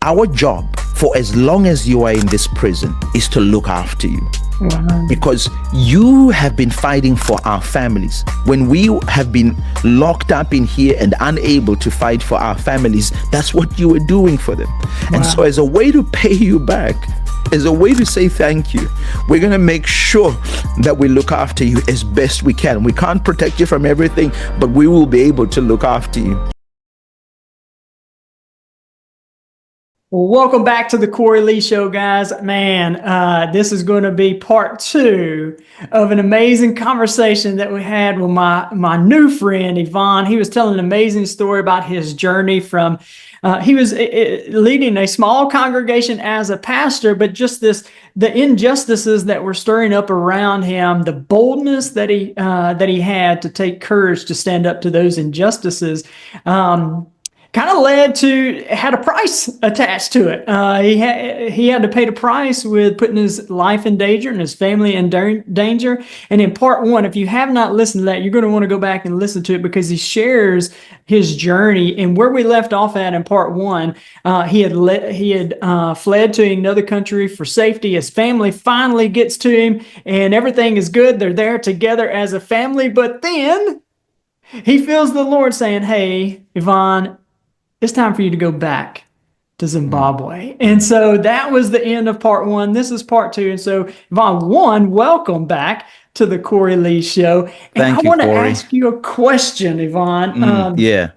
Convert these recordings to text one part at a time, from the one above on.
our job for as long as you are in this prison is to look after you. Wow. Because you have been fighting for our families. When we have been locked up in here and unable to fight for our families, that's what you were doing for them. Wow. And so as a way to pay you back, as a way to say thank you, we're going to make sure that we look after you as best we can. We can't protect you from everything, but we will be able to look after you. Well, welcome back to the Cory Lee Show, guys. Man, this is going to be part 2 of an amazing conversation that we had with my new friend, Yvonne. He was telling an amazing story about his journey from, he was leading a small congregation as a pastor, but just the injustices that were stirring up around him, the boldness that he had to take courage to stand up to those injustices, kind of had a price attached to it. He had to pay the price with putting his life in danger and his family in danger. And in part 1, if you have not listened to that, you're going to want to go back and listen to it, because he shares his journey. And where we left off at in part 1, he had fled to another country for safety. His family finally gets to him and everything is good. They're there together as a family. But then he feels the Lord saying, "Hey, Yvonne, it's time for you to go back to Zimbabwe." And so that was the end of part 1. This is part 2. And so, Yvonne, 1, welcome back to the Cory Lee Show. And Thank you, I want to Cory. ask you a question, Yvonne. Yeah.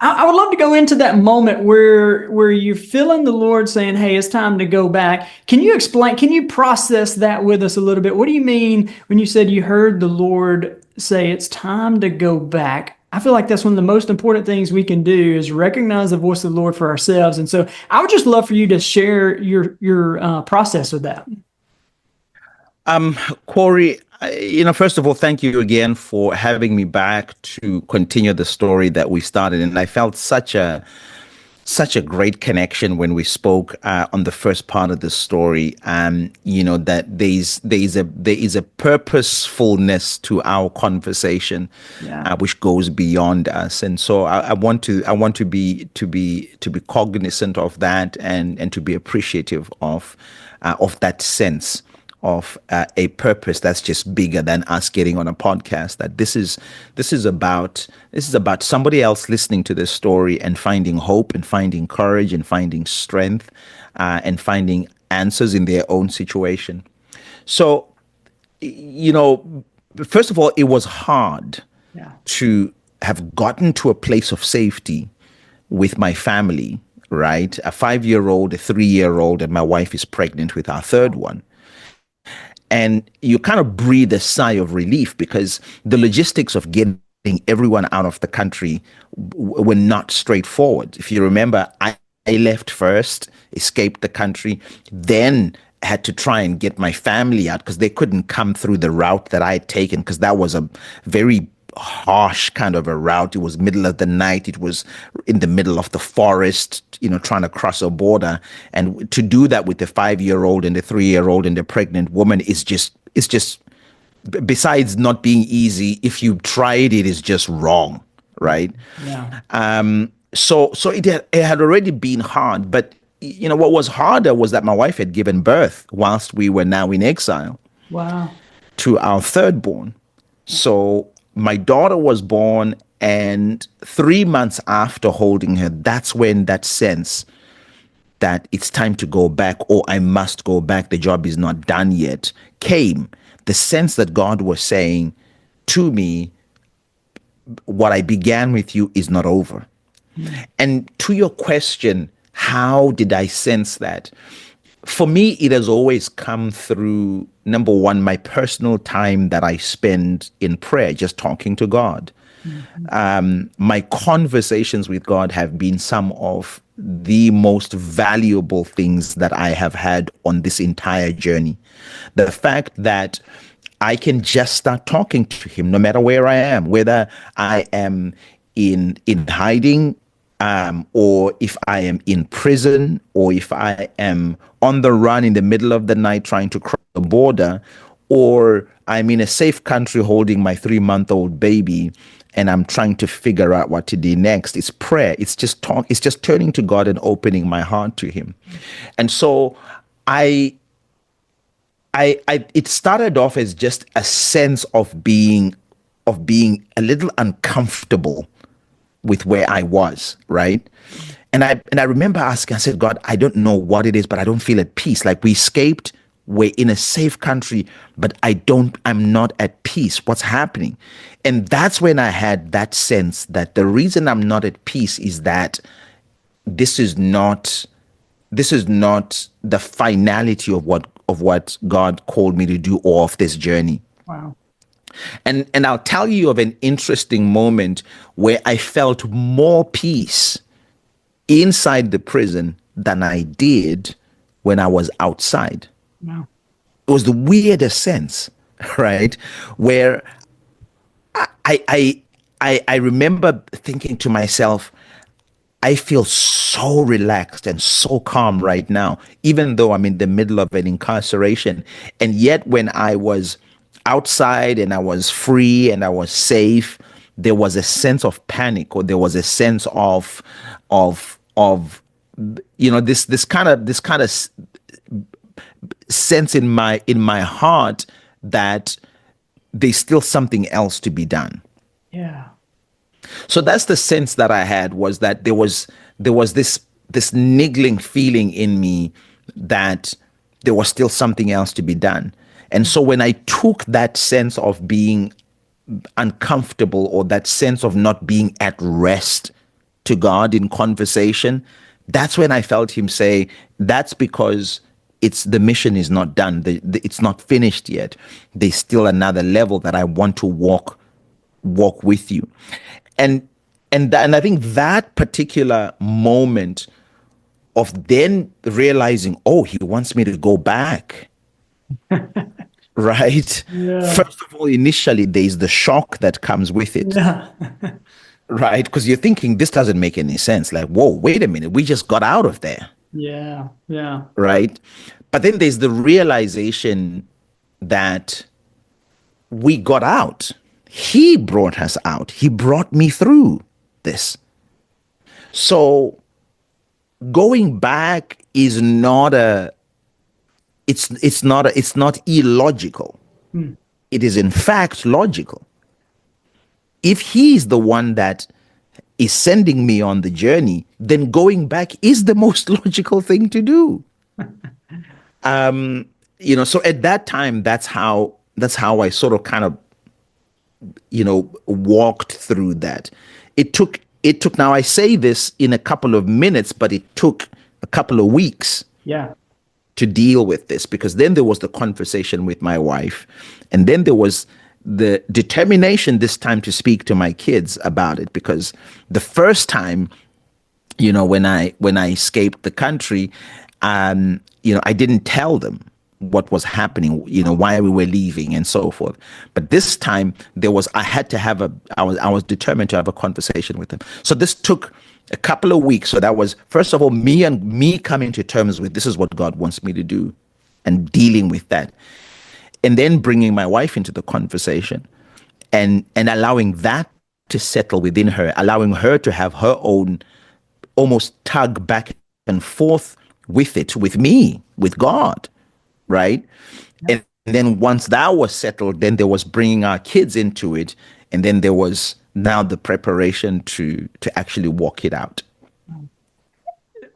I would love to go into that moment where you're feeling the Lord saying, "Hey, it's time to go back." Can you explain, can you process that with us a little bit? What do you mean when you said you heard the Lord say it's time to go back? I feel like that's one of the most important things we can do, is recognize the voice of the Lord for ourselves. And so I would just love for you to share your process with that. Cory, first of all, thank you again for having me back to continue the story that we started. And I felt such a great connection when we spoke on the first part of the story. That there is a purposefulness to our conversation, which goes beyond us. And so I want to be cognizant of that, and to be appreciative of that sense of a purpose that's just bigger than us getting on a podcast. That this is about somebody else listening to this story and finding hope and finding courage and finding strength and finding answers in their own situation. So, first of all, it was hard to have gotten to a place of safety with my family, right? A 5-year-old, a 3-year-old, and my wife is pregnant with our third one. And you kind of breathe a sigh of relief, because the logistics of getting everyone out of the country were not straightforward. If you remember, I left first, escaped the country, then had to try and get my family out, because they couldn't come through the route that I had taken, because that was a very harsh kind of a route. It was middle of the night. It was in the middle of the forest, trying to cross a border. And to do that with the 5-year-old and the 3-year-old and the pregnant woman is just, besides not being easy, if you tried it, is just wrong, right? Yeah. So it had already been hard. But, what was harder was that my wife had given birth whilst we were now in exile. Wow. To our third born. So my daughter was born, and 3 months after holding her, that's when that sense that it's time to go back, or I must go back, the job is not done yet, came. The sense that God was saying to me, what I began with you is not over. And to your question, how did I sense that? For me, it has always come through, number one, my personal time that I spend in prayer, just talking to God. My conversations with God have been some of the most valuable things that I have had on this entire journey. The fact that I can just start talking to him no matter where I am, whether I am in hiding, or if I am in prison, or if I am on the run in the middle of the night trying to cross the border, or I'm in a safe country holding my 3-month-old baby, and I'm trying to figure out what to do next. It's prayer. It's just talk. It's just turning to God and opening my heart to Him. And so it started off as just a sense of being a little uncomfortable with where I was, right? And I remember asking, I said, God, I don't know what it is, but I don't feel at peace. Like, we escaped, we're in a safe country, but I'm not at peace. What's happening? And that's when I had that sense that the reason I'm not at peace is that this is not the finality of what God called me to do, or of this journey. Wow. And I'll tell you of an interesting moment where I felt more peace inside the prison than I did when I was outside. Wow. It was the weirdest sense, right? Where I remember thinking to myself, I feel so relaxed and so calm right now, even though I'm in the middle of an incarceration. And yet when I was outside and I was free and I was safe, there was a sense of panic, or there was a sense of this kind of sense in my heart that there's still something else to be done. Yeah. So that's the sense that I had, was that there was this niggling feeling in me that there was still something else to be done. And so when I took that sense of being uncomfortable, or that sense of not being at rest to God in conversation, that's when I felt Him say, that's because the mission is not done. It's not finished yet. There's still another level that I want to walk with you. And I think that particular moment of then realizing, oh, He wants me to go back. Right? Yeah. First of all, initially, there's the shock that comes with it. Yeah. Right? Because you're thinking, this doesn't make any sense. Like, whoa, wait a minute. We just got out of there. Yeah. Yeah. Right? But then there's the realization that we got out. He brought us out. He brought me through this. So going back is not it's not illogical. It is in fact logical. If He's the one that is sending me on the journey, then going back is the most logical thing to do. So at that time, that's how I sort of kind of, walked through that. It took, now I say this in a couple of minutes, but it took a couple of weeks. Yeah. To deal with this, because then there was the conversation with my wife, and then there was the determination this time to speak to my kids about it, because the first time, when I escaped the country, I didn't tell them what was happening, why we were leaving and so forth. But this time I was determined to have a conversation with them. So this took a couple of weeks. So that was, first of all, me coming to terms with, this is what God wants me to do, and dealing with that. And then bringing my wife into the conversation, and allowing that to settle within her, allowing her to have her own almost tug back and forth with it, with me, with God, right? And then once that was settled, then there was bringing our kids into it, and then there was now the preparation to actually walk it out.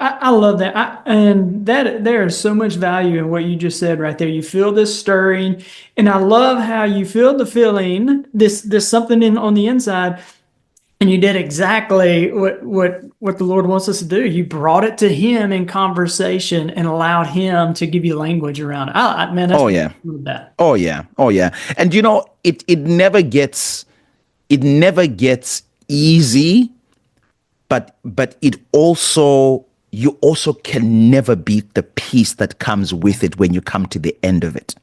I love that. And that there is so much value in what you just said right there. You feel this stirring, and I love how you feel the feeling, this something on the inside, and you did exactly what the Lord wants us to do. You brought it to Him in conversation and allowed Him to give you language around it. Man, that's that. Oh yeah. And it never gets easy, but it also, you also can never beat the peace that comes with it when you come to the end of it.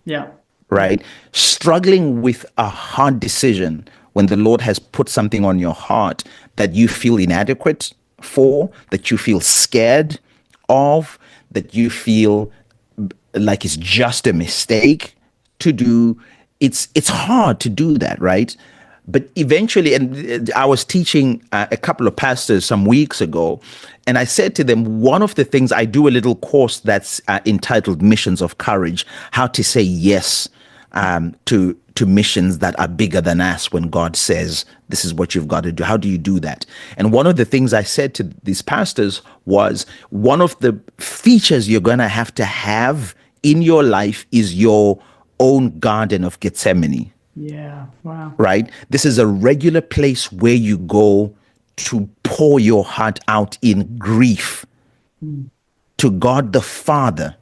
Yeah. Right? Struggling with a hard decision when the Lord has put something on your heart that you feel inadequate for, that you feel scared of, that you feel like it's just a mistake to do. It's hard to do that, right? But eventually, and I was teaching a couple of pastors some weeks ago, and I said to them, one of the things, I do a little course that's entitled Missions of Courage, how to say yes to missions that are bigger than us when God says, this is what you've got to do. How do you do that? And one of the things I said to these pastors was, one of the features you're going to have in your life is your own Garden of Gethsemane. Yeah. Wow. Right? This is a regular place where you go to pour your heart out in grief to God the Father,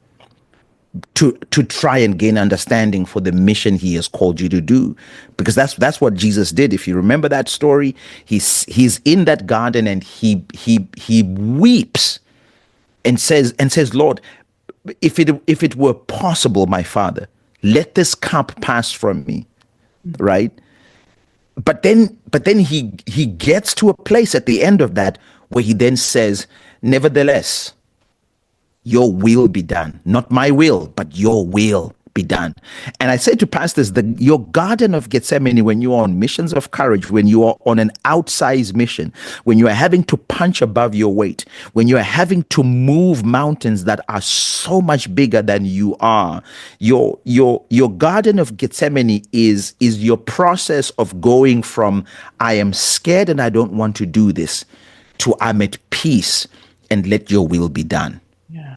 to try and gain understanding for the mission he has called you to do. Because that's what Jesus did. If you remember that story, he's in that garden and he weeps and says, Lord, if it were possible, my Father, let this cup pass from me. Right? But then he gets to a place at the end of that where he then says, nevertheless, your will be done. Not my will, but your will be done. And I say to pastors that your Garden of Gethsemane, when you are on missions of courage, when you are on an outsized mission, when you are having to punch above your weight, when you are having to move mountains that are so much bigger than you are, your Garden of Gethsemane is your process of going from I am scared and I don't want to do this to I'm at peace and let your will be done. Yeah.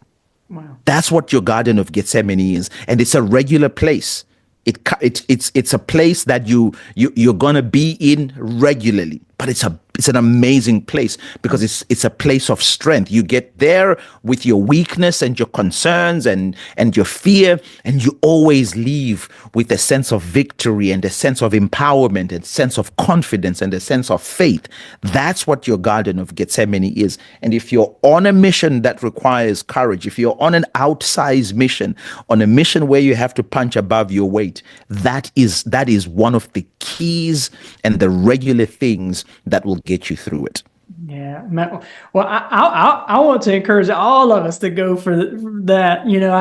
Wow. That's what your Garden of Gethsemane is, and it's a regular place. It's a place that you're gonna be in regularly, but it's an amazing place because it's a place of strength. You get there with your weakness and your concerns and your fear, and you always leave with a sense of victory and a sense of empowerment and sense of confidence and a sense of faith. That's what your Garden of Gethsemane is. And if you're on a mission that requires courage, if you're on an outsized mission, on a mission where you have to punch above your weight, that is one of the keys and the regular things that will get you through it. Yeah. Well, I want to encourage all of us to go for that. You know,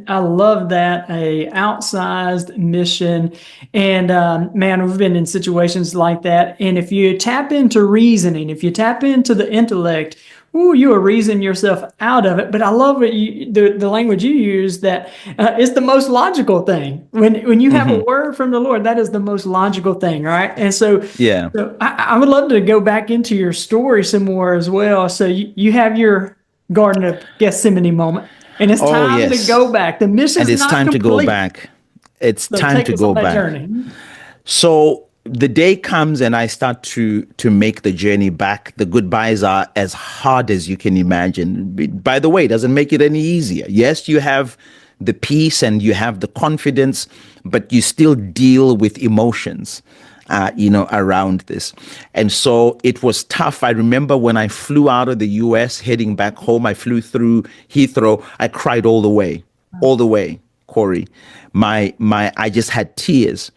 I love that, a outsized mission. And man, we've been in situations like that. And if you tap into reasoning, if you tap into the intellect, you will reason yourself out of it. But I love what the language you use, that it's the most logical thing. When you have a word from the Lord, that is the most logical thing, right? And so, yeah. So I would love to go back into your story some more as well. So you have your Garden of Gethsemane moment, and it's time to go back. The mission is not complete. And it's time to go back. It's time to go back. Journey. So the day comes and I start to make the journey back. The goodbyes are as hard as you can imagine. By the way, it doesn't make it any easier. Yes, you have the peace and you have the confidence, but you still deal with emotions, around this. And so it was tough. I remember when I flew out of the US heading back home, I flew through Heathrow. I cried all the way, Cory. I just had tears.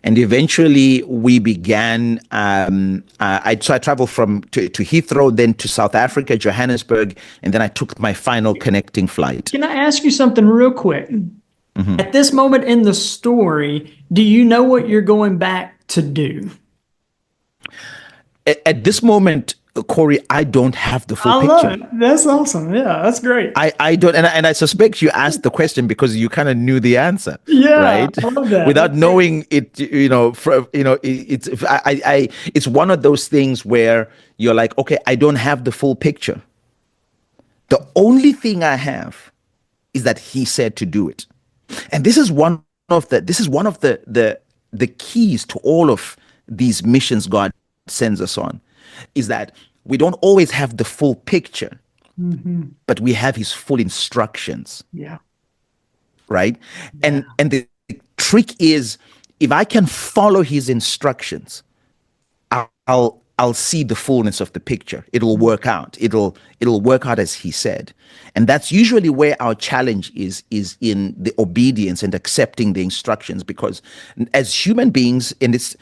And eventually we began, I traveled to Heathrow, then to South Africa, Johannesburg, and then I took my final connecting flight. Can I ask you something real quick? Mm-hmm. At this moment in the story, do you know what you're going back to do? At this moment, Cory, I don't have the full picture. I love it. That's awesome. Yeah, that's great. I don't, and I suspect you asked the question because you kind of knew the answer. Yeah, right. I love that. Without knowing it, it's one of those things where you're like, okay, I don't have the full picture. The only thing I have is that he said to do it, and this is one of the keys to all of these missions God sends us on. Is that we don't always have the full picture, but we have his full instructions. Yeah. Right. Yeah. And the trick is, if I can follow his instructions, I'll see the fullness of the picture. It'll work out. It'll work out as he said. And that's usually where our challenge is in the obedience and accepting the instructions, because as human beings, and it's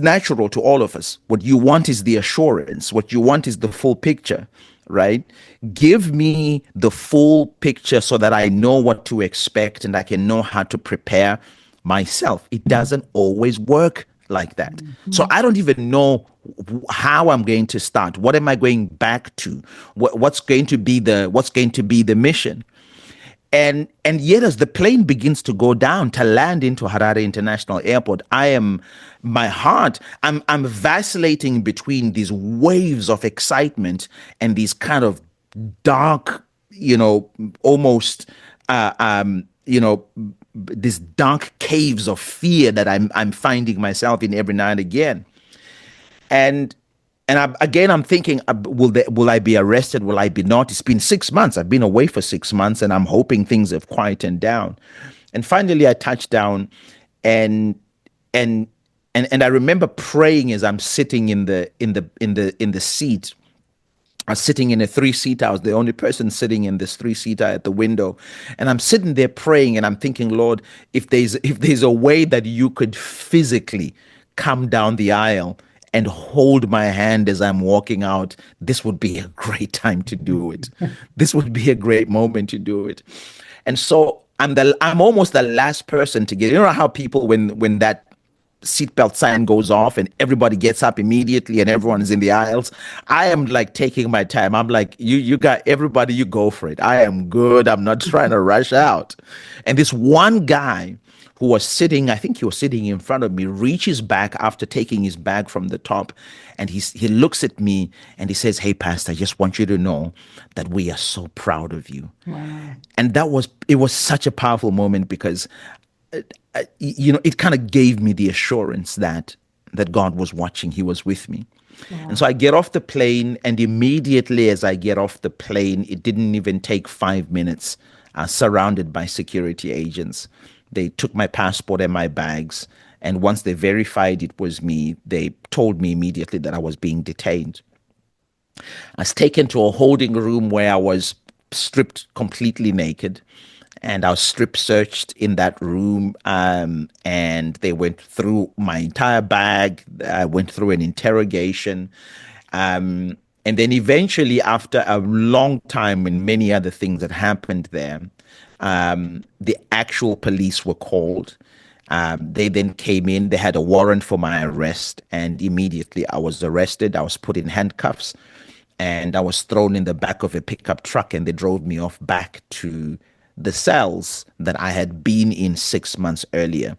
natural to all of us. What you want is the assurance. What you want is the full picture, right? Give me the full picture so that I know what to expect and I can know how to prepare myself. It doesn't always work like that. So I don't even know how I'm going to start. What am I going back to? What's going to be the mission? And yet, as the plane begins to go down to land into Harare International Airport, my heart, I'm vacillating between these waves of excitement and these kind of dark, almost, these dark caves of fear that I'm finding myself in every now and again. And I'm thinking, will I be arrested? Will I be not? It's been 6 months. I've been away for 6 months, and I'm hoping things have quietened down. And finally, I touched down, and and I remember praying as I'm sitting in the seat. I was sitting in a 3-seater. I was the only person sitting in this 3-seater at the window, and I'm sitting there praying, and I'm thinking, Lord, if there's a way that you could physically come down the aisle and hold my hand as I'm walking out, this would be a great time to do it. This would be a great moment to do it. And so I'm almost the last person to get. You know how people, when that seatbelt sign goes off and everybody gets up immediately and everyone is in the aisles, I am like taking my time. I'm like, you got everybody, you go for it. I am good. I'm not trying to rush out. And this one guy who was sitting, I think he was sitting in front of me, reaches back after taking his bag from the top, and he looks at me and he says, "Hey, Pastor, I just want you to know that we are so proud of you." Wow. And it was such a powerful moment because, it kind of gave me the assurance that God was watching. He was with me. Wow. And so I get off the plane, and immediately as I get off the plane, it didn't even take 5 minutes, surrounded by security agents. They took my passport and my bags, and once they verified it was me, they told me immediately that I was being detained. I was taken to a holding room where I was stripped completely naked, and I was strip searched in that room, and they went through my entire bag. I went through an interrogation. And then eventually, after a long time and many other things that happened there, the actual police were called. They then came in. They had a warrant for my arrest, and immediately I was arrested. I was put in handcuffs, and I was thrown in the back of a pickup truck, and they drove me off back to the cells that I had been in 6 months earlier.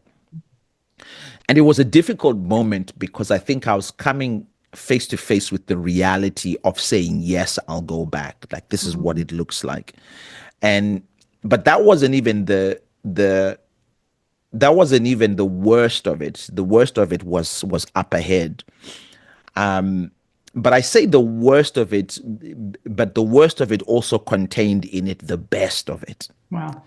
And it was a difficult moment because I think I was coming face to face with the reality of saying, yes, I'll go back. Like, this is what it looks like. But that wasn't even the worst of it. The worst of it was up ahead. But I say the worst of it, but the worst of it also contained in it the best of it. Wow.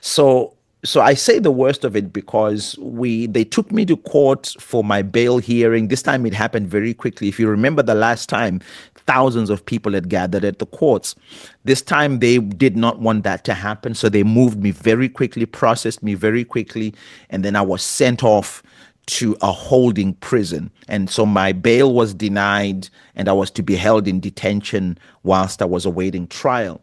So I say the worst of it because they took me to court for my bail hearing. This time it happened very quickly. If you remember the last time, thousands of people had gathered at the courts. This time they did not want that to happen. So they moved me very quickly, processed me very quickly, and then I was sent off to a holding prison. And so my bail was denied, and I was to be held in detention whilst I was awaiting trial.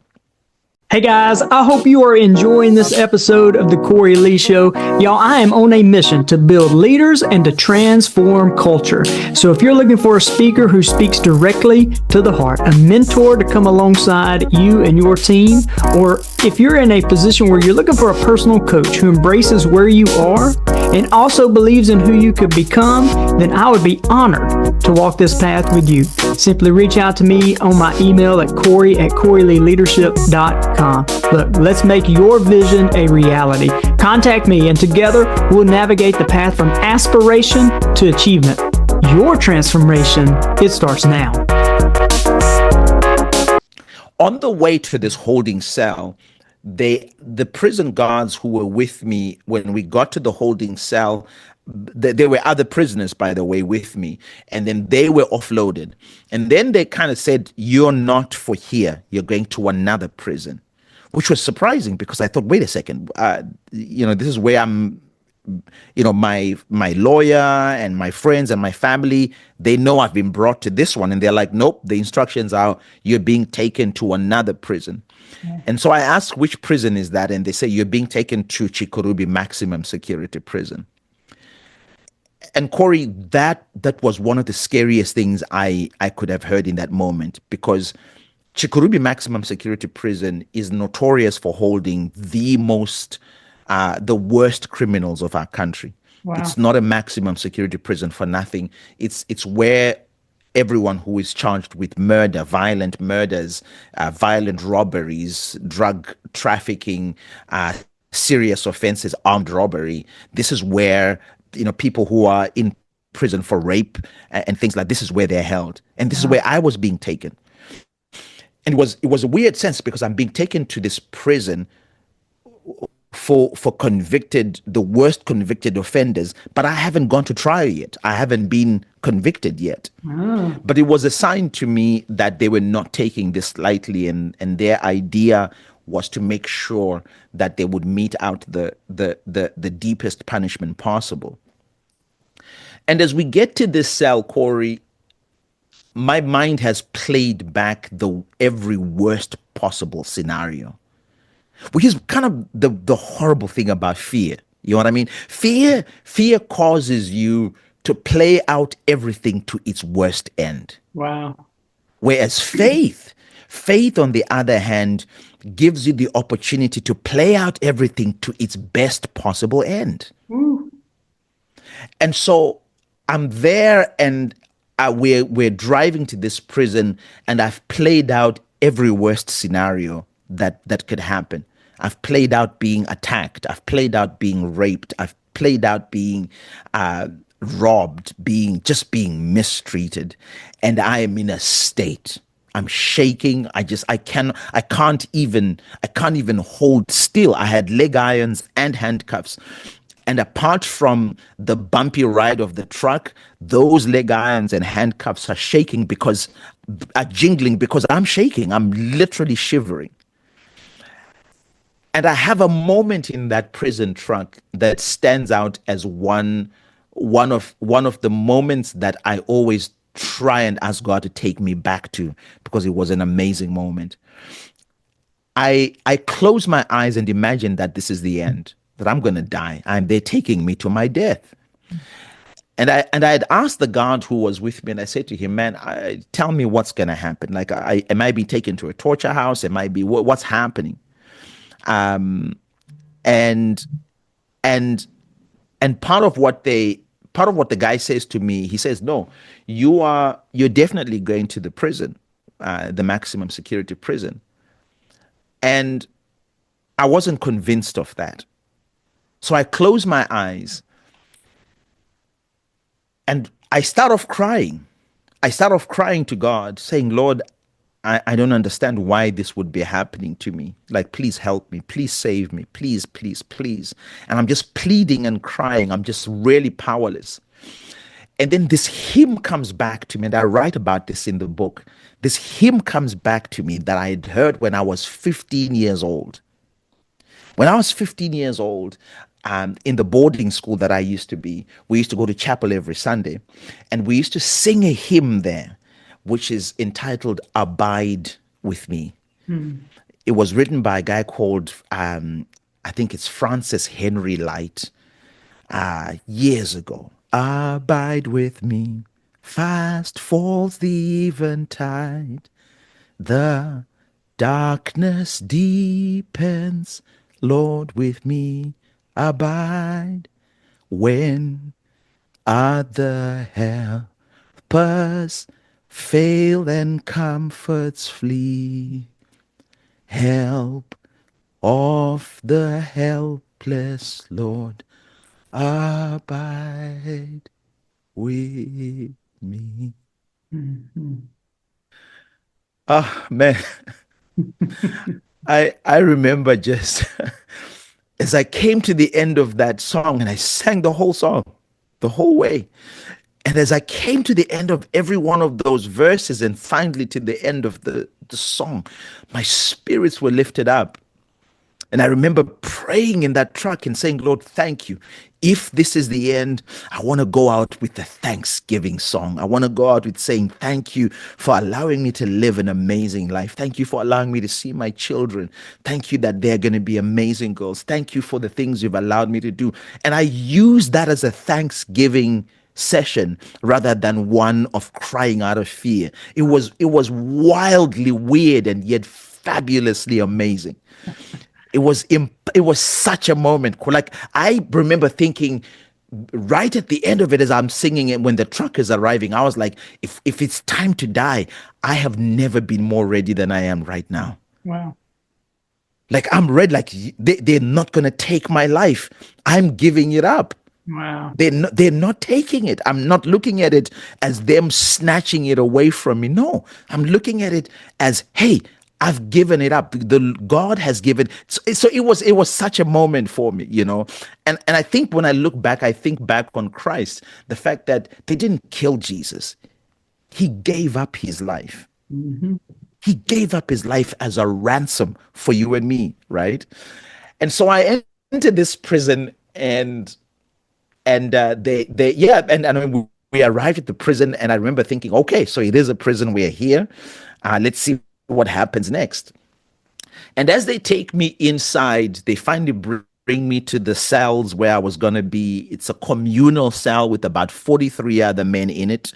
Hey guys, I hope you are enjoying this episode of the Cory Lee Show. Y'all, I am on a mission to build leaders and to transform culture. So if you're looking for a speaker who speaks directly to the heart, a mentor to come alongside you and your team, or if you're in a position where you're looking for a personal coach who embraces where you are and also believes in who you could become, then I would be honored to walk this path with you. Simply reach out to me on my email at cory@coryleeleadership.com. Look, let's make your vision a reality. Contact me, and together we'll navigate the path from aspiration to achievement. Your transformation, it starts now. On the way to this holding cell, the prison guards who were with me when we got to the holding cell, there were other prisoners, by the way, with me, and then they were offloaded. And then they kind of said, "You're not for here. You're going to another prison," which was surprising because I thought, wait a second, this is where I'm, my lawyer and my friends and my family, they know I've been brought to this one. And they're like, nope, the instructions are you're being taken to another prison. Yeah. And so I asked, which prison is that? And they say, you're being taken to Chikurubi Maximum Security Prison. And Cory, that was one of the scariest things I could have heard in that moment, because Chikurubi Maximum Security Prison is notorious for holding the worst criminals of our country. It's Wow. not a maximum security prison for nothing. It's where everyone who is charged with murder, violent murders, violent robberies, drug trafficking, serious offenses, armed robbery. This is where, people who are in prison for rape and things like this is where they're held, and this is Wow. where I was being taken. And it was a weird sense, because I'm being taken to this prison for the worst convicted offenders, but I haven't gone to trial yet. I haven't been convicted yet. Oh, But it was a sign to me that they were not taking this lightly, and their idea was to make sure that they would mete out the deepest punishment possible. And as we get to this cell, Cory, my mind has played back the every worst possible scenario, which is kind of the horrible thing about fear. You know what I mean? Fear causes you to play out everything to its worst end. wow. Whereas faith on the other hand, gives you the opportunity to play out everything to its best possible end. Woo. And so I'm there, and we're driving to this prison, and I've played out every worst scenario that could happen. I've played out being attacked. I've played out being raped. I've played out being robbed, being mistreated, and I am in a state. I'm shaking. I can't even hold still. I had leg irons and handcuffs. And apart from the bumpy ride of the truck, those leg irons and handcuffs are jingling because I'm shaking. I'm literally shivering. And I have a moment in that prison truck that stands out as one of the moments that I always try and ask God to take me back to, because it was an amazing moment. I close my eyes and imagine that this is the end, that I'm going to die, and they're taking me to my death. And I had asked the guard who was with me, and I said to him, "Man, tell me what's going to happen. Like, am I being taken to a torture house? What's happening?" And and and part of what the guy says to me, he says, "No, you're definitely going to the prison, the maximum security prison." And I wasn't convinced of that. So I close my eyes and I start off crying. I start off crying to God, saying, "Lord, I don't understand why this would be happening to me. Like, please help me. Please save me. Please, please, please." And I'm just pleading and crying. I'm just really powerless. And then this hymn comes back to me, and I write about this in the book. This hymn comes back to me that I had heard when I was 15 years old. When I was 15 years old, in the boarding school that I used to be, we used to go to chapel every Sunday, and we used to sing a hymn there, which is entitled "Abide with Me." It was written by a guy called, I think it's Francis Henry Light, years ago. "Abide with me, fast falls the eventide. The darkness deepens, Lord, with me abide. When other helpers fail and comforts flee, help of the helpless, Lord, abide with me." Ah, man, I remember just as I came to the end of that song, and I sang the whole song, the whole way. And as I came to the end of every one of those verses, and finally to the end of the song, my spirits were lifted up. And I remember praying in that truck and saying, "Lord, thank you. If this is the end, I want to go out with a thanksgiving song. I want to go out with saying, thank you for allowing me to live an amazing life. Thank you for allowing me to see my children. Thank you that they're going to be amazing girls. Thank you for the things you've allowed me to do." And I use that as a thanksgiving session rather than one of crying out of fear. It was wildly weird and yet fabulously amazing. It was such a moment. Like, I remember thinking right at the end of it, as I'm singing it, when the truck is arriving, I was like, if it's time to die, I have never been more ready than I am right now. Wow. Like, I'm ready. Like, they're not going to take my life. I'm giving it up. Wow. They're not taking it. I'm not looking at it as them snatching it away from me. No, I'm looking at it as, hey, I've given it up. The God has given. So it was such a moment for me, And I think when I look back, I think back on Christ, the fact that they didn't kill Jesus. He gave up his life. Hmm. He gave up his life as a ransom for you and me, right? And so I entered this prison, and they yeah, and we arrived at the prison, and I remember thinking, okay, so it is a prison. We're here. Let's see what happens next. And as they take me inside, they finally bring me to the cells where I was going to be. It's a communal cell with about 43 other men in it.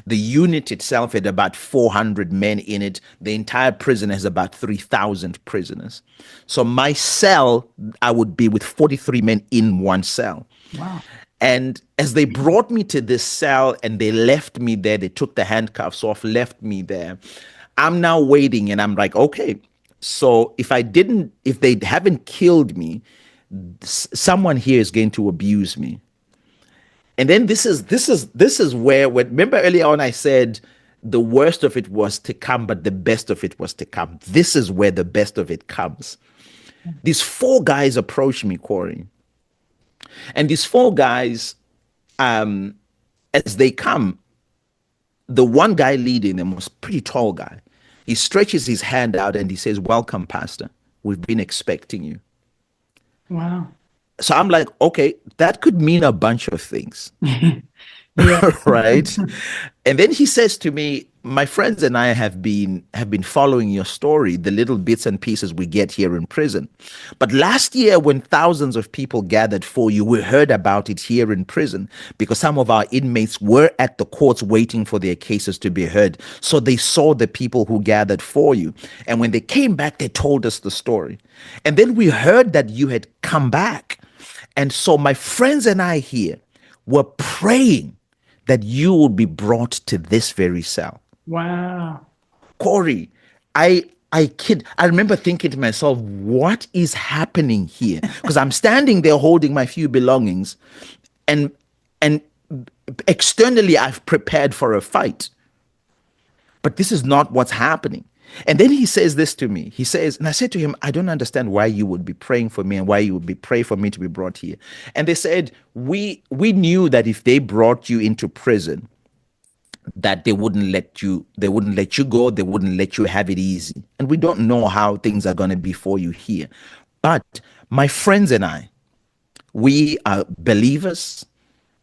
The unit itself had about 400 men in it. The entire prison has about 3,000 prisoners. So my cell, I would be with 43 men in one cell. Wow. And as they brought me to this cell and they left me there, they took the handcuffs off, left me there. I'm now waiting, and I'm like, okay, so if they haven't killed me, someone here is going to abuse me. And then this is where, remember earlier on I said the worst of it was to come, but the best of it was to come. This is where the best of it comes. These four guys approach me, Cory. And these four guys, as they come, the one guy leading them was a pretty tall guy. He stretches his hand out and he says, "Welcome, Pastor. We've been expecting you." Wow. So I'm like, okay, that could mean a bunch of things. Yeah. Right? And then he says to me, "My friends and I have been following your story, the little bits and pieces we get here in prison. But last year, when thousands of people gathered for you, we heard about it here in prison because some of our inmates were at the courts waiting for their cases to be heard. So they saw the people who gathered for you. And when they came back, they told us the story. And then we heard that you had come back. And so my friends and I here were praying that you will be brought to this very cell." Wow. Cory, I remember thinking to myself, what is happening here? Because I'm standing there holding my few belongings, and and externally I've prepared for a fight. But this is not what's happening. And then he says this to me. He says, and I said to him, "I don't understand why you would be praying for me and why you would be praying for me to be brought here." And they said, we knew that if they brought you into prison, that they wouldn't let you go, they wouldn't let you have it easy. And we don't know how things are going to be for you here. But my friends and I, we are believers,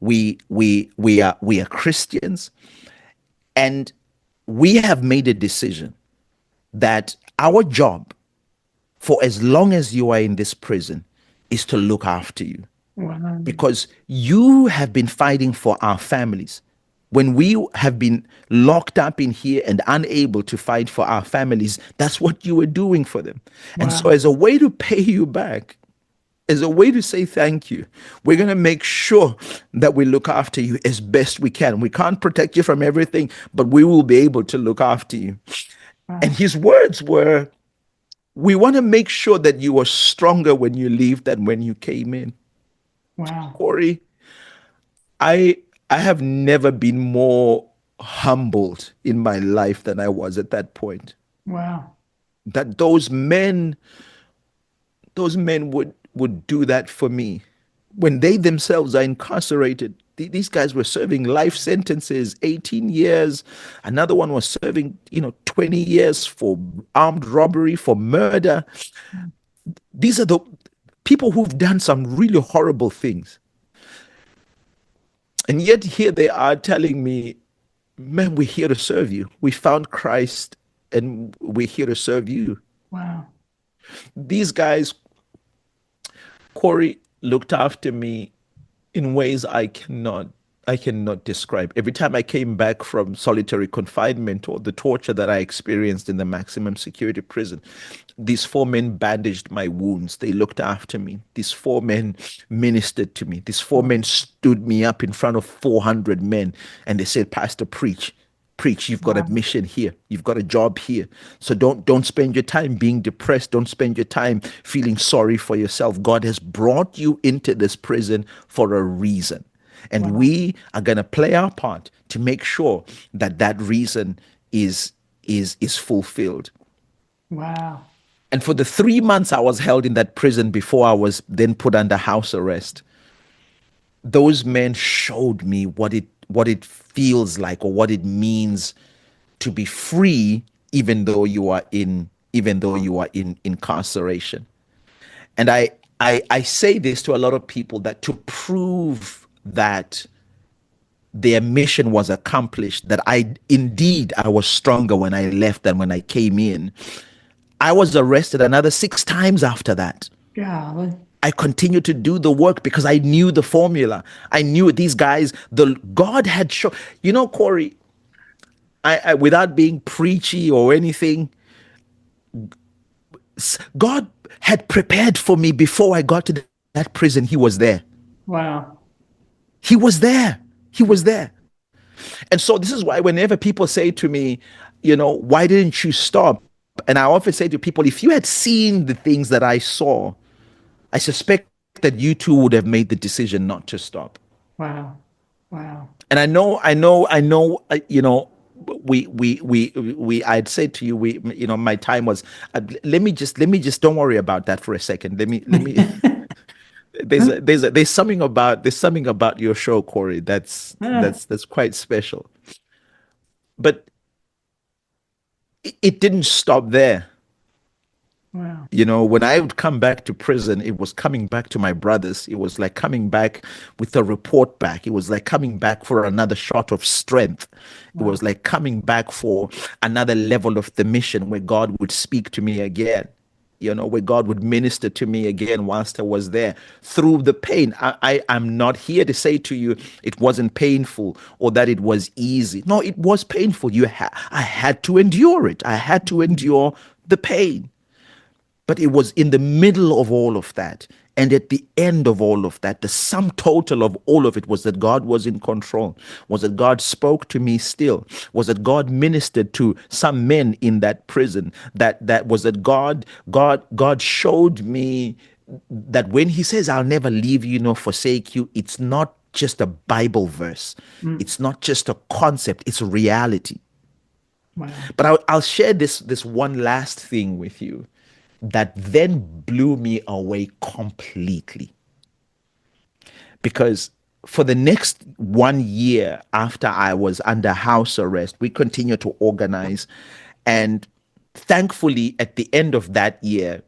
we are Christians, and we have made a decision that our job for as long as you are in this prison is to look after you, Wow. because you have been fighting for our families. When we have been locked up in here and unable to fight for our families, that's what you were doing for them. And so, Wow. as a way to pay you back, as a way to say thank you, we're going to make sure that we look after you as best we can. We can't protect you from everything, but we will be able to look after you. And his words were, "We want to make sure that you are stronger when you leave than when you came in." Wow. Cory, I I have never been more humbled in my life than I was at that point. Wow. That those men would do that for me when they themselves are incarcerated. These guys were serving life sentences, 18 years. Another one was serving, 20 years for armed robbery, for murder. These are the people who've done some really horrible things. And yet here they are telling me, "Man, we're here to serve you. We found Christ and we're here to serve you." Wow. These guys, Cory, looked after me in ways I cannot I cannot describe. Every time I came back from solitary confinement or the torture that I experienced in the maximum security prison, these four men bandaged my wounds. They looked after me. These four men ministered to me. These four men stood me up in front of 400 men and they said, Pastor, preach. Preach. You've got a Wow. mission here. You've got a job here. So don't spend your time being depressed. Don't spend your time feeling sorry for yourself. God has brought you into this prison for a reason. And Wow. we are going to play our part to make sure that that reason is fulfilled. Wow. And for the 3 months I was held in that prison before I was then put under house arrest, those men showed me what it feels like or what it means to be free even though you are in incarceration. And I say this to a lot of people, that to prove that their mission was accomplished, that I was stronger when I left than when I came in. I was arrested another 6 times after that. Golly. I continued to do the work because I knew the formula. I knew these guys, the God had shown. Cory, I without being preachy or anything, God had prepared for me before I got to that prison. He was there. Wow. He was there. He was there. And so this is why whenever people say to me, why didn't you stop? And I often say to people, if you had seen the things that I saw, I suspect that you too would have made the decision not to stop. Wow. Wow. And I'd say to you, my time was, let me just, don't worry about that for a second. Let me, there's something about your show, Cory, that's, Ah, that's, that's quite special. But it didn't stop there. wow. When I would come back to prison, it was coming back to my brothers. It was like coming back with a report back. It was like coming back for another shot of strength. It Wow. was like coming back for another level of the mission where God would speak to me again. Where God would minister to me again whilst I was there through the pain. I'm not here to say to you it wasn't painful or that it was easy. No, it was painful. I had to endure it. I had to endure the pain. But it was in the middle of all of that. And at the end of all of that, the sum total of all of it was that God was in control, was that God spoke to me still, was that God ministered to some men in that prison, that was that God showed me that when he says, I'll never leave you nor forsake you, it's not just a Bible verse. Mm. It's not just a concept, it's a reality. Wow. But I'll share this one last thing with you that then blew me away completely. Because for the next 1 year after I was under house arrest, we continued to organize. And thankfully, at the end of that year,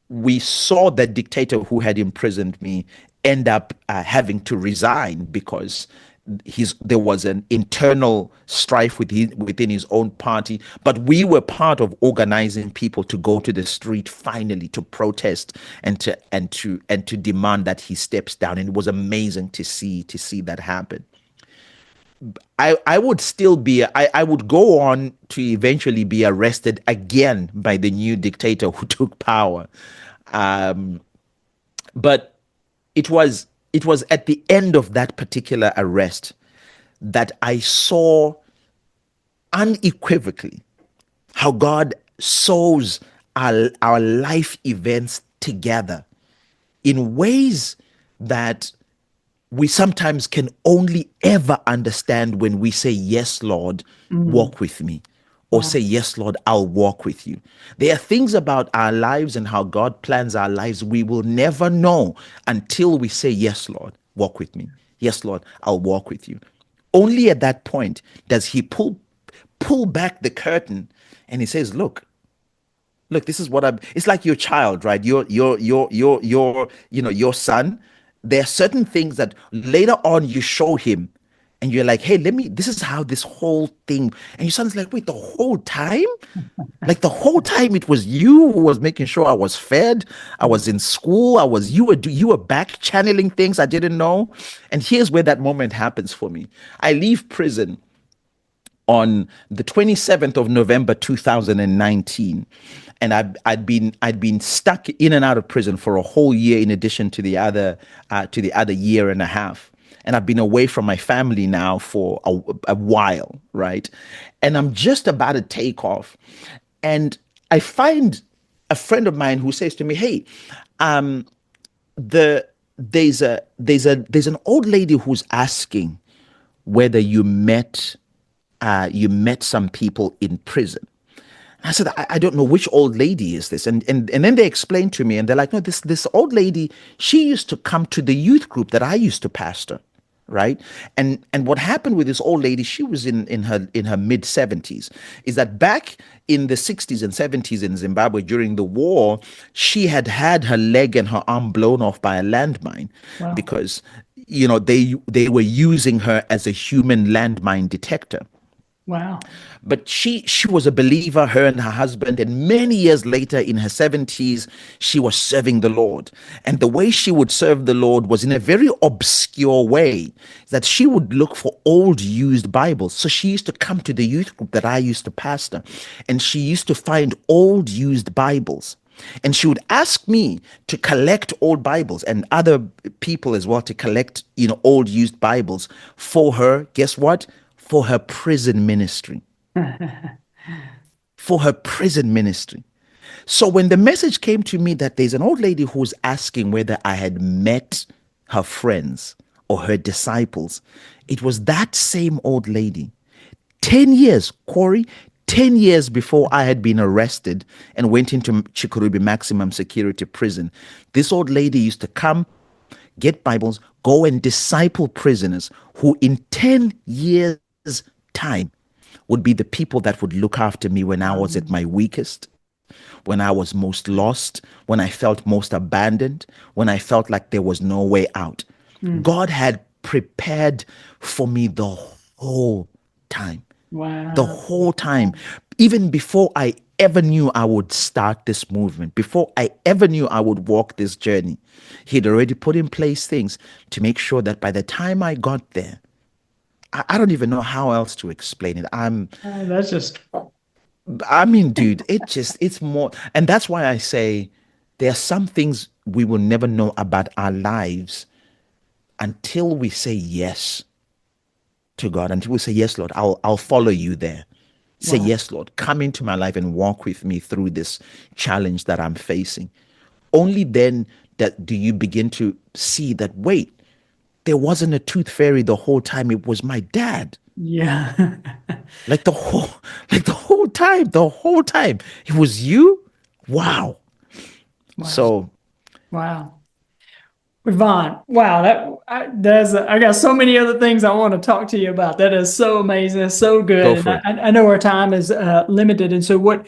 we saw the dictator who had imprisoned me end up having to resign because there was an internal strife within his own party. But we were part of organizing people to go to the street finally to protest and to demand that he steps down. And it was amazing to see that happen. I would still be I would go on to eventually be arrested again by the new dictator who took power. Um, but it was at the end of that particular arrest that I saw unequivocally how God sews our life events together in ways that we sometimes can only ever understand when we say, Yes, Lord, Mm. walk with me. Or Wow. say, Yes, Lord, I'll walk with you. There are things about our lives and how God plans our lives we will never know until we say, Yes, Lord, walk with me. Yes, Lord, I'll walk with you. Only at that point does he pull back the curtain and he says, Look, this is what I'm. It's like your child, right? Your son. There are certain things that later on you show him, and you're like, hey, this is how this whole thing, and your son's like, wait, the whole time? Like the whole time it was you who was making sure I was fed, I was in school, you were back channeling things I didn't know. And here's where that moment happens for me. I leave prison on the 27th of November 2019, and I'd been stuck in and out of prison for a whole year in addition to the other year and a half. And I've been away from my family now for a while, right? And I'm just about to take off, and I find a friend of mine who says to me, "Hey, um, the there's an old lady who's asking whether you met some people in prison." I said, I don't know which old lady is this. And then they explained to me, and they're like, no, this old lady, she used to come to the youth group that I used to pastor, right? And what happened with this old lady, she was in her mid 70s, is that back in the 60s and 70s in Zimbabwe during the war, she had had her leg and her arm blown off by a landmine Wow. because they were using her as a human landmine detector. Wow. But she was a believer, her and her husband, and many years later in her 70s, she was serving the Lord. And the way she would serve the Lord was in a very obscure way, that she would look for old used Bibles. So she used to come to the youth group that I used to pastor, and she used to find old used Bibles. And she would ask me to collect old Bibles and other people as well to collect, old used Bibles for her. Guess what? For her prison ministry. For her prison ministry. So when the message came to me that there's an old lady who's asking whether I had met her friends or her disciples, it was that same old lady. 10 years, Cory, 10 years before I had been arrested and went into Chikurubi maximum security prison. This old lady used to come, get Bibles, go and disciple prisoners who in 10 years' time would be the people that would look after me when I was at my weakest, when I was most lost, when I felt most abandoned, when I felt like there was no way out. God had prepared for me the whole time. The Wow. whole time. Even before I ever knew I would start this movement, before I ever knew I would walk this journey, He'd already put in place things to make sure that by the time I got there, I don't even know how else to explain it. That's just I mean, dude, it's more, and that's why I say there are some things we will never know about our lives until we say yes to God, until we say, yes, Lord, I'll follow you there. Say, wow. yes, Lord, come into my life and walk with me through this challenge that I'm facing. Only then that do you begin to see that, wait, there wasn't a tooth fairy the whole time. It was my dad. Yeah. Like the whole time. It was you. Wow. Wow. So Wow. Yvonne, wow, I got so many other things I want to talk to you about. That is so amazing. It's so good. go And for it. I know our time is limited. And so what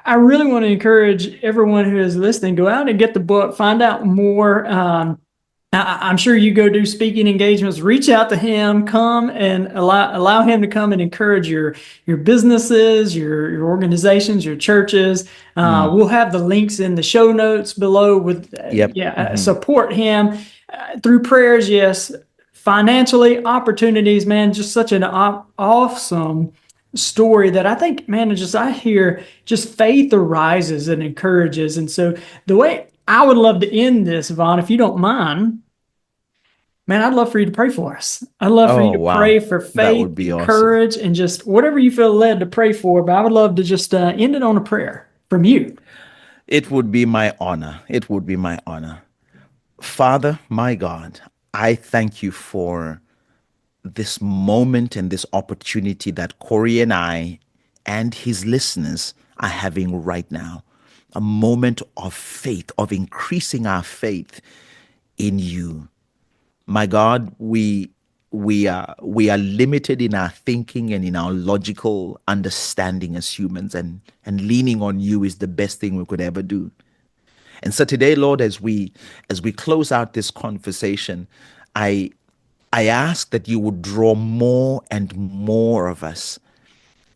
I really want to encourage everyone who is listening, go out and get the book, find out more. I'm sure you go do speaking engagements. Reach out to him. Come and allow him to come and encourage your businesses, your organizations, your churches. Mm. We'll have the links in the show notes below. With Yep. Hmm. support him through prayers. Yes, financially, opportunities. Man, just such an awesome story that I think, man, I hear just faith arises and encourages. And so the way I would love to end this, Vaughn, if you don't mind, man, I'd love for you to pray for us. I'd love for you Oh, to wow. pray for That faith would be and awesome. courage and just whatever you feel led to pray for. But I would love to just end it on a prayer from you. It would be my honor. It would be my honor. Father, my God, I thank you for this moment and this opportunity that Cory and I and his listeners are having right now. A moment of faith, of increasing our faith in you. My God, we are limited in our thinking and in our logical understanding as humans, and leaning on you is the best thing we could ever do. And so today, Lord, as we close out this conversation, I I ask that you would draw more and more of us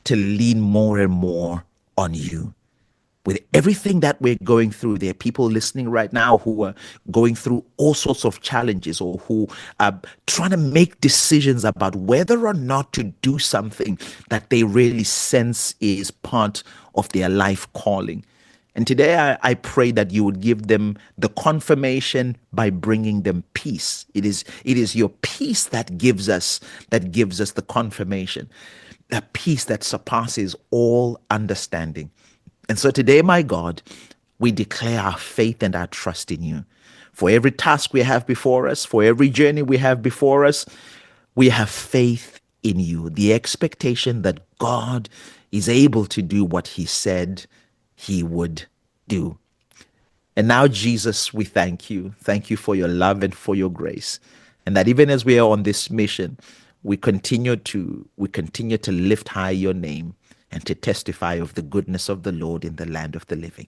to lean more and more on you. With everything that we're going through, there are people listening right now who are going through all sorts of challenges, or who are trying to make decisions about whether or not to do something that they really sense is part of their life calling. And today I pray that you would give them the confirmation by bringing them peace. It is your peace that gives us the confirmation, a peace that surpasses all understanding. And so today, my God, we declare our faith and our trust in you. For every task we have before us, for every journey we have before us, we have faith in you, the expectation that God is able to do what he said he would do. And now, Jesus, we thank you. Thank you for your love and for your grace. And that even as we are on this mission, we continue to lift high your name and to testify of the goodness of the Lord in the land of the living.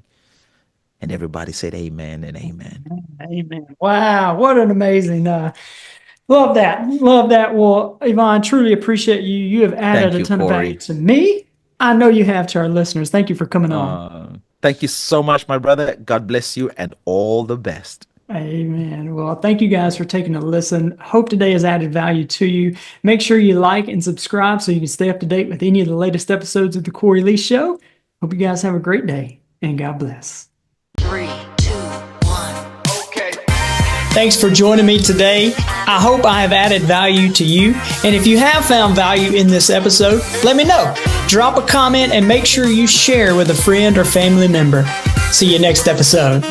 And everybody said amen and amen. Amen. Wow, what an amazing love that. Love that. Well, Yvonne, truly appreciate you. You have added Thank a you, ton of value Cory. to me. I know you have to our listeners. Thank you for coming on. Thank you so much, my brother. God bless you and all the best. Amen. Well, thank you guys for taking a listen. Hope today has added value to you. Make sure you like and subscribe so you can stay up to date with any of the latest episodes of The Cory Lee Show. Hope you guys have a great day, and God bless. 3, 2, 1. Okay. Thanks for joining me today. I hope I have added value to you. And if you have found value in this episode, let me know. Drop a comment and make sure you share with a friend or family member. See you next episode.